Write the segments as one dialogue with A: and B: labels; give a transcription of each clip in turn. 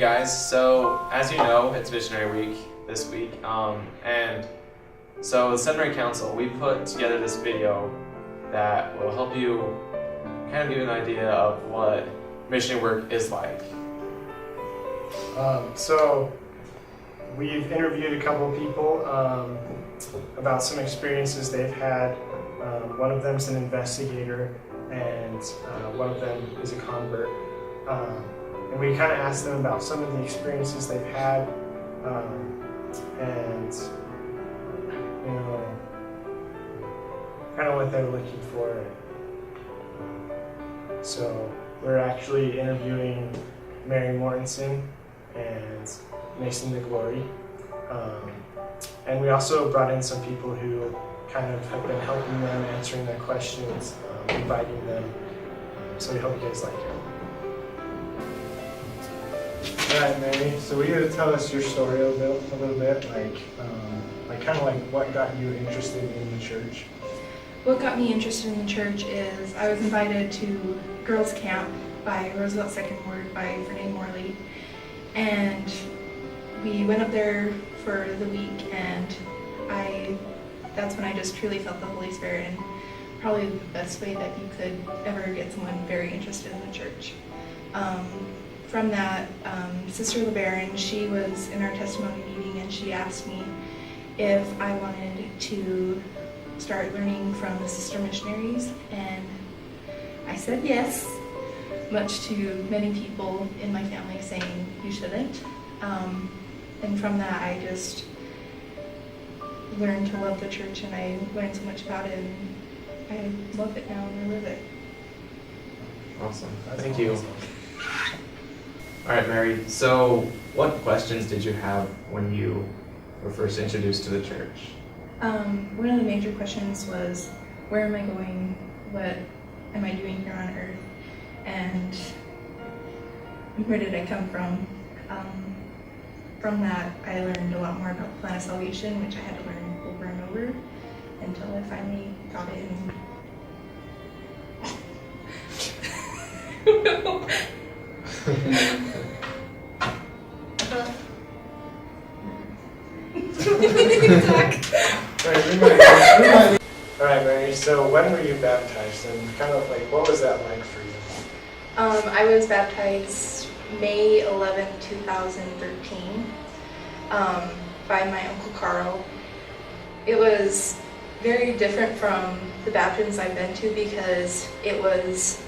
A: guys, so as you know, it's Missionary Week this week, and so the Seminary Council, we put together this video that will help you kind of give you an idea of what missionary work is like.
B: So we've interviewed a couple of people about some experiences they've had. One of them is an investigator, and one of them is a convert. And we kind of asked them about some of the experiences they've had, and kind of what they're looking for. So we're actually interviewing Mary Mortensen and Mason the Glory, and we also brought in some people who kind of have been helping them, answering their questions, inviting them. So we hope you guys like it. All right, Mary. So will you tell us your story a little bit, like what got you interested in the church?
C: What got me interested in the church is I was invited to girls' camp by Roosevelt Second Ward by Renee Morley, and we went up there for the week, and that's when I just truly felt the Holy Spirit, and probably the best way that you could ever get someone very interested in the church. From that, Sister LeBaron, she was in our testimony meeting, and she asked me if I wanted to start learning from the sister missionaries, and I said yes, much to many people in my family saying you shouldn't. And from that, I just learned to love the church, and I learned so much about it, and I love it now, and I live it.
A: Awesome. Thank you. All right, Mary, so what questions did you have when you were first introduced to the church?
C: One of the major questions was, where am I going? What am I doing here on earth? And where did I come from? From that, I learned a lot more about the plan of salvation, which I had to learn over and over until I finally got it.
B: All right, Mary, so when were you baptized, and kind of what was that like for you?
C: I was baptized May 11, 2013 by my Uncle Carl. It was very different from the baptisms I've been to because it was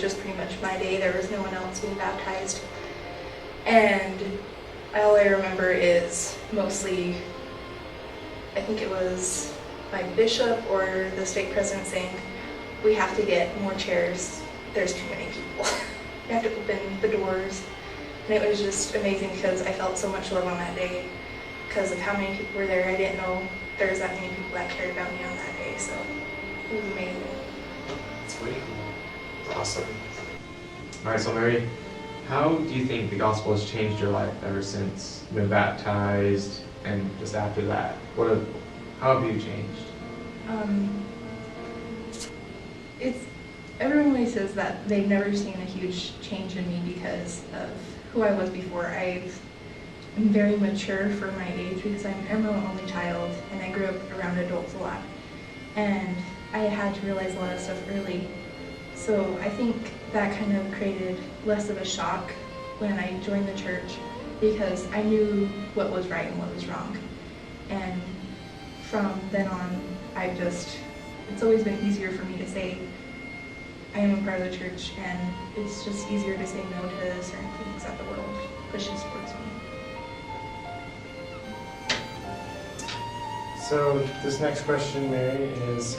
C: just pretty much my day. There was no one else being baptized. And all I remember is mostly, I think it was my bishop or the stake president saying, we have to get more chairs. There's too many people. We have to open the doors. And it was just amazing because I felt so much love on that day because of how many people were there. I didn't know there was that many people that cared about me on that day, so it was amazing.
A: That's really cool. Awesome. All right, so Mary, how do you think the gospel has changed your life ever since you've been baptized and just after that? How have you changed?
C: Everyone always says that they've never seen a huge change in me because of who I was before. I'm very mature for my age because I'm my only child, and I grew up around adults a lot. And I had to realize a lot of stuff early. So I think that kind of created less of a shock when I joined the church because I knew what was right and what was wrong. And from then on, it's always been easier for me to say, I am a part of the church, and it's just easier to say no to certain things that the world pushes towards me.
B: So this next question, Mary, is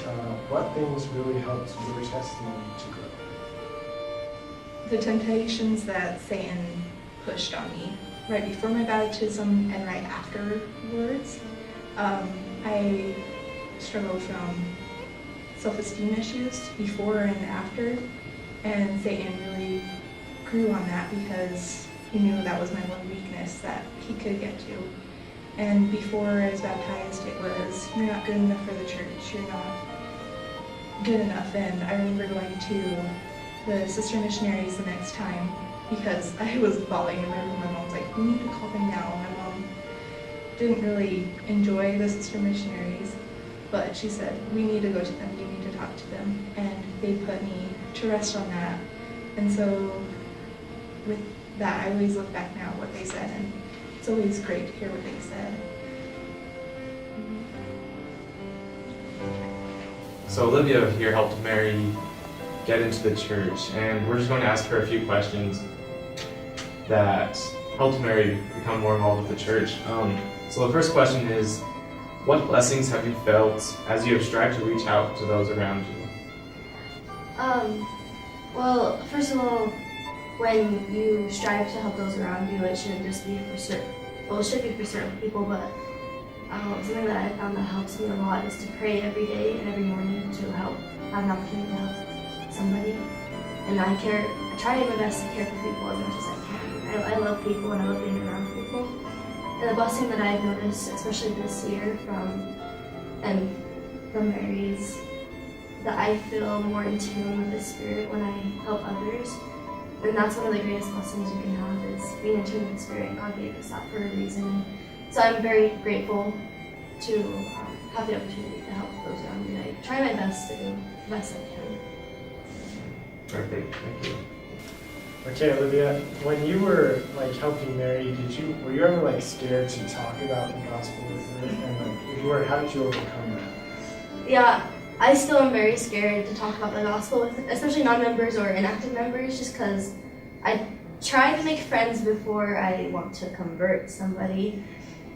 B: what things really helped your testimony to grow?
C: The temptations that Satan pushed on me right before my baptism and right afterwards. I struggled from self-esteem issues before and after, and Satan really grew on that because he knew that was my one weakness that he could get to. And before I was baptized, it was, you're not good enough for the church, you're not good enough. And I remember going to the sister missionaries the next time because I was bawling in my room. My mom was like, "We need to call them now." My mom didn't really enjoy the sister missionaries, but she said, "We need to go to them. You need to talk to them." And they put me to rest on that. And so with that, I always look back now at what they said, and it's always great to hear what they said.
A: So Olivia here helped Mary get into the church, and we're just going to ask her a few questions that helped Mary become more involved with the church. So the first question is, what blessings have you felt as you have strived to reach out to those around you?
D: Well, first of all, when you strive to help those around you, it shouldn't just be for it should be for certain people, but something that I found that helps me a lot is to pray every day and every morning to have an opportunity to help somebody. And I try my best to care for people as much as I can. I love people and I love being around people. And the blessing that I've noticed, especially this year from Mary, is that I feel more in tune with the Spirit when I help others. And that's one of the greatest blessings you can have, is being in tune with the Spirit. God gave us that for a reason. So I'm very grateful to have the opportunity to help those around me. I try my best to do the best I can.
A: Perfect, thank you.
B: Okay, Olivia, when you were helping Mary, were you ever scared to talk about the gospel with her? And if you were, how did you overcome that?
D: Yeah, I still am very scared to talk about the gospel with especially non-members or inactive members, just because I try to make friends before I want to convert somebody.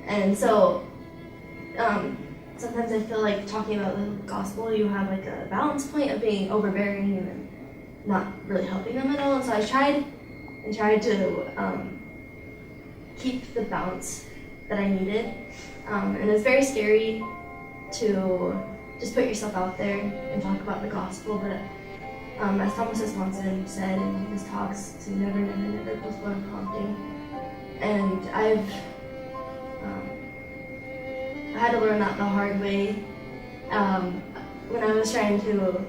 D: And so sometimes I feel like talking about the gospel, you have a balance point of being overbearing and then not really helping them at all. And so I tried to keep the balance that I needed. And it was very scary to just put yourself out there and talk about the gospel, but as Thomas S. Monson said in his talks, so never, never, never postpone prompting. And I had to learn that the hard way. When I was trying to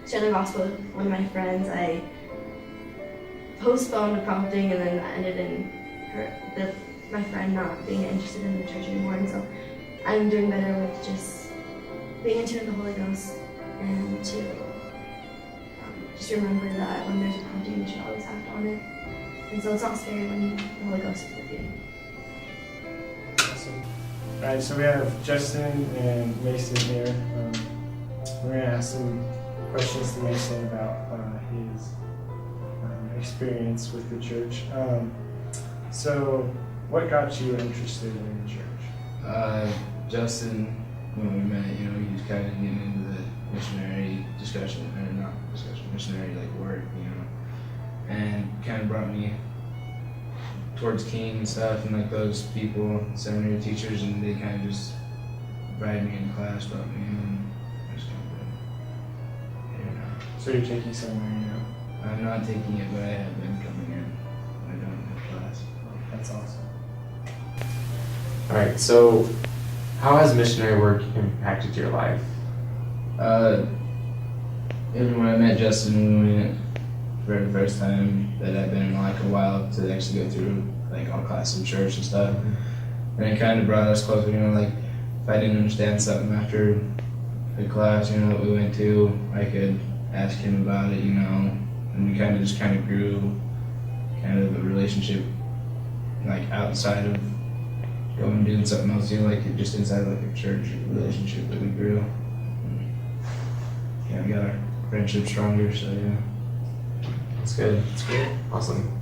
D: share the gospel with one of my friends, I postponed the prompting, and then that ended in my friend not being interested in the church anymore. And so I'm doing better with just being in tune with the Holy Ghost, and to just remember that when there's a prompting, you should always act on it. And so it's not scary when the Holy Ghost is with you.
B: Awesome. All right, so we have Justin and Mason here. We're going to ask some questions to Mason about his experience with the church. So what got you interested in the church?
E: Justin, when we met, he was kind of getting into the missionary missionary work, and kind of brought me towards King and stuff, and those people, seminary teachers, and they kind of just invited me into class, brought me in, and I just kind of here now.
B: So you're taking seminary now?
E: I'm not taking it, but I have been coming in when I don't have class.
B: Oh, that's awesome.
A: All right, so how has missionary work impacted your life?
E: Even when I met Justin, we went for the first time that I've been in a while to actually go through all class in church and stuff. And it kind of brought us closer, if I didn't understand something after the class, that we went to, I could ask him about it, and we kind of grew a relationship outside of going and doing something else, just inside a church relationship that we grew. Yeah, we got our friendship stronger, so yeah.
A: That's good. That's good. Awesome.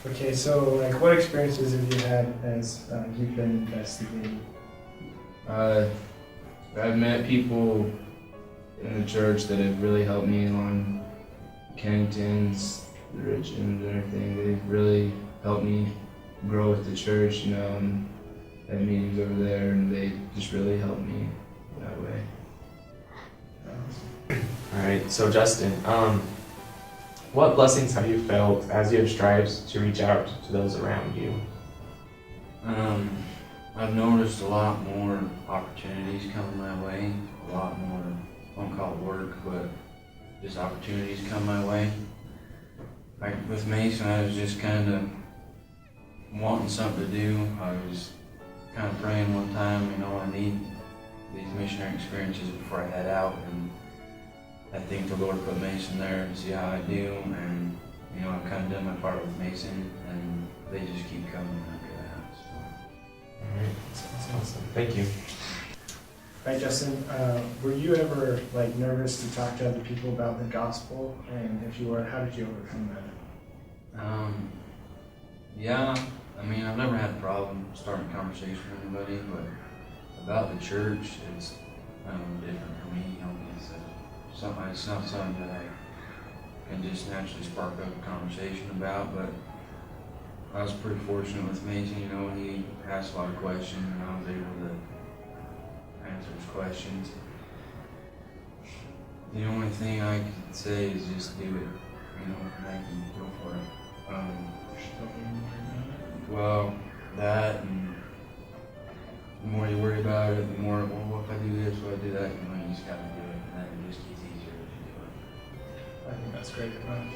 B: Okay, so what experiences have you had as you've been investigating?
E: I've met people in the church that have really helped me along Kennington's, the Richmond, and everything. They've really helped me grow with the church, and have meetings over there, and they just really helped me that way.
A: All right, so Justin, what blessings have you felt as you have strived to reach out to those around you?
F: I've noticed a lot more opportunities coming my way, a lot more, I won't call it work, but just opportunities come my way. like with Mason, I was just kind of wanting something to do. I was kind of praying one time, you know, I need these missionary experiences before I head out, and I think the Lord put Mason there to see how I do, and you know, I've kind of done my part with Mason, and they just keep coming after that. So.
A: All right, that's awesome. Thank you.
B: Right, Justin, were you ever like nervous to talk to other people about the gospel? And if you were, how did you overcome that?
F: Yeah, I mean, I've never had a problem starting a conversation with anybody, but about the church, it's different for me. You know, it's not something that I can just naturally spark up a conversation about, but I was pretty fortunate with Mason. You know, he asked a lot of questions, and I was able to answer his questions. The only thing I could say is just do it. You know, Maggie, go for it. Well, that, and the more you worry about it, the more, well, what if I do this, what if I do that, you know, you just gotta do it, and then it just gets easier as you do it.
B: I think that's great advice.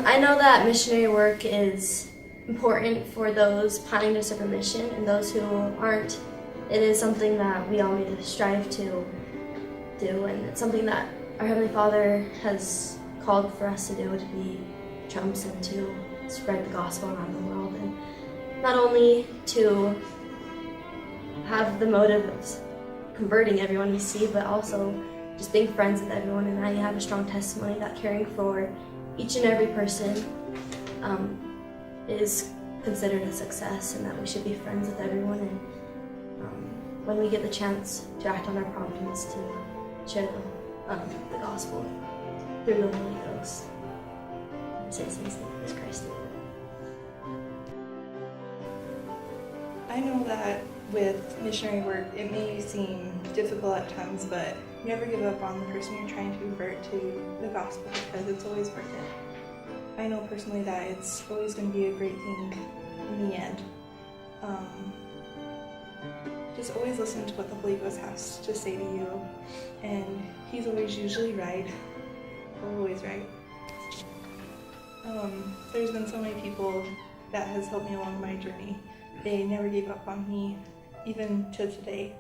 D: I know that missionary work is important for those planning to serve a mission and those who aren't. It is something that we all need to strive to do, and it's something that our Heavenly Father has called for us to do, to be trumps and to spread the gospel around the world, and not only to have the motive of converting everyone we see, but also just being friends with everyone. And I have a strong testimony that caring for each and every person is considered a success, and that we should be friends with everyone, and when we get the chance to act on our promptings to share the gospel through the Holy Ghost. Citizens of Jesus Christ.
C: I know that with missionary work, it may seem difficult at times, but never give up on the person you're trying to convert to the gospel, because it's always worth it. I know personally that it's always going to be a great thing in the end. Just always listen to what the Holy Ghost has to say to you, and He's always usually right, or always right. There's been so many people that has helped me along my journey. They never gave up on me, even to today.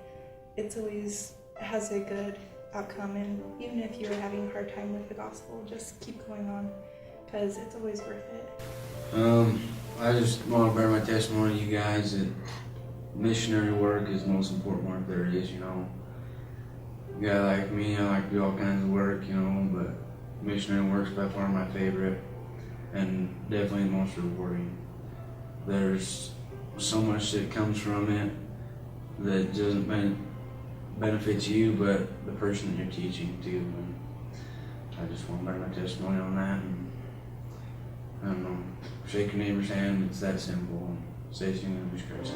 C: It's always has a good outcome, and even if you're having a hard time with the gospel, just keep going on, because it's always worth it.
F: I just want to bear my testimony to you guys that missionary work is the most important work there is, you know. A guy like me, I like to do all kinds of work, you know, but missionary work's by far my favorite, and definitely the most rewarding. There's so much that comes from it that doesn't benefit you, but the person that you're teaching too. And I just want to bear my testimony on that, and I don't know, shake your neighbor's hand, it's that simple. Say it's you, Jesus Christ.